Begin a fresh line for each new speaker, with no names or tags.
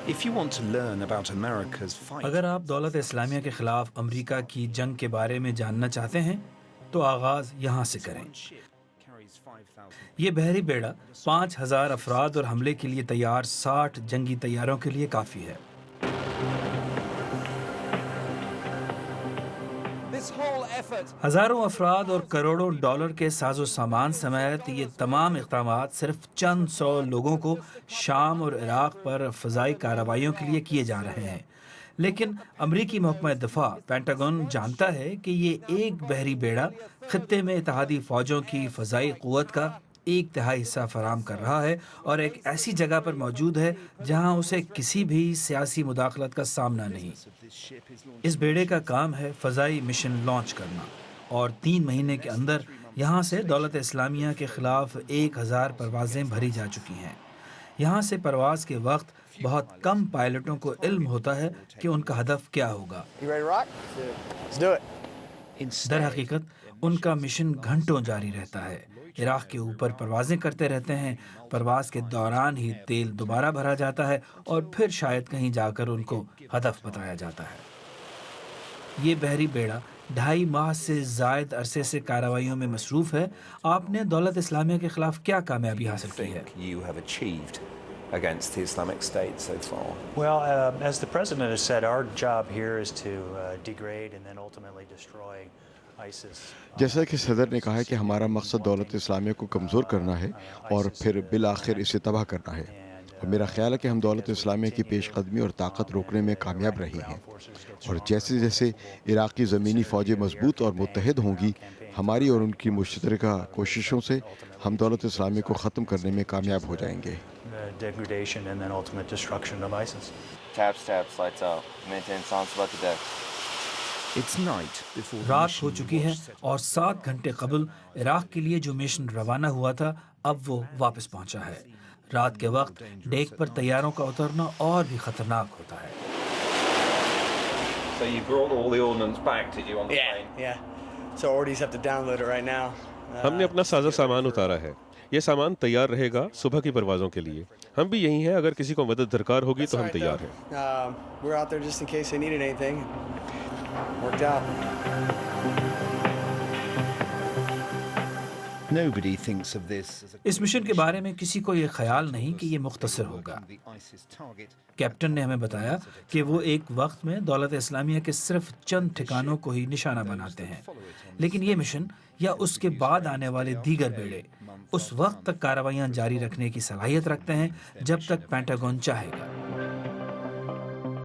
If you want to learn about America's fight,
اگر آپ دولت اسلامیہ کے خلاف امریکہ کی جنگ کے بارے میں جاننا چاہتے ہیں تو آغاز یہاں سے کریں۔ یہ بحری بیڑا 5,000 افراد اور حملے کے لیے تیار 60 جنگی طیاروں کے لیے کافی ہے۔ ہزاروں افراد اور کروڑوں ڈالر کے ساز و سامان سمیت یہ تمام اقدامات صرف چند سو لوگوں کو شام اور عراق پر فضائی کارروائیوں کے لیے کیے جا رہے ہیں، لیکن امریکی محکمہ دفاع پینٹاگن جانتا ہے کہ یہ ایک بحری بیڑا خطے میں اتحادی فوجوں کی فضائی قوت کا 1/3 حصہ فراہم کر رہا ہے اور ایک ایسی جگہ پر موجود ہے جہاں اسے کسی بھی سیاسی مداخلت کا سامنا نہیں۔ اس بیڑے کا کام ہے فضائی مشن لانچ کرنا، اور 3 مہینے کے اندر یہاں سے دولت اسلامیہ کے خلاف 1000 پروازیں بھری جا چکی ہیں۔ یہاں سے پرواز کے وقت بہت کم پائلٹوں کو علم ہوتا ہے کہ ان کا ہدف کیا ہوگا۔ در حقیقت ان کا مشن گھنٹوں جاری رہتا ہے۔ عراق کے اوپر پروازیں کرتے رہتے ہیں، پرواز کے دوران ہی تیل دوبارہ بھرا جاتا ہے اور پھر شاید کہیں جا کر ان کو ہدف بتایا جاتا ہے۔ یہ بحری بیڑا 2.5 ماہ سے زائد عرصے سے کارروائیوں میں مصروف ہے۔ آپ نے دولت اسلامیہ کے خلاف کیا کامیابی حاصل کی ہے؟
you have achieved against the Islamic State so far?
Well, as the President has said, our job here is to degrade and then ultimately destroy ISIS.
جیسا کہ صدر نے کہا ہے کہ ہمارا مقصد دولت اسلامیہ کو کمزور کرنا ہے اور پھر بالآخر اسے تباہ کرنا ہے، اور میرا خیال ہے کہ ہم دولت اسلامیہ کی پیش قدمی اور طاقت روکنے میں کامیاب رہے ہیں، اور جیسے جیسے عراقی زمینی فوجیں مضبوط اور متحد ہوں گی، ہماری اور ان کی مشترکہ کوششوں سے ہم دولت اسلامیہ کو ختم کرنے میں کامیاب ہو جائیں گے۔
Degradation and then ultimate destruction of ISIS.
Taps, lights out. Maintain silence about the deck.
It's night before the
رات
mission
ہو چکی ہے
was set.
اور 7 گھنٹے قبل عراق کے لیے جو مشن روانہ ہوا تھا اب وہ واپس پہنچا ہے۔ رات کے وقت ڈیک پر طیاروں کا اترنا اور بھی خطرناک ہوتا ہے۔
So you brought all the ordnance back, did you, on the plane?
Yeah. So ordies have to download it right now.
ہم نے اپنا سازہ سامان اتارا ہے، یہ سامان تیار رہے گا صبح کی پروازوں کے لیے۔ ہم بھی یہی ہیں، اگر کسی کو مدد درکار ہوگی تو ہم تیار ہیں۔
We're out there just in case they needed anything. Worked out.
Nobody thinks of this as a
اس مشن کے بارے میں کسی کو یہ خیال نہیں کہ یہ مختصر ہوگا۔
the ISIS target.
کیپٹن نے ہمیں بتایا کہ وہ ایک وقت میں دولت اسلامیہ کے صرف چند ٹھکانوں کو ہی نشانہ بناتے ہیں، لیکن یہ مشن یا اس کے بعد آنے والے دیگر بیڑے اس وقت تک کارروائیاں جاری رکھنے کی صلاحیت رکھتے ہیں جب تک پینٹاگن چاہے گا۔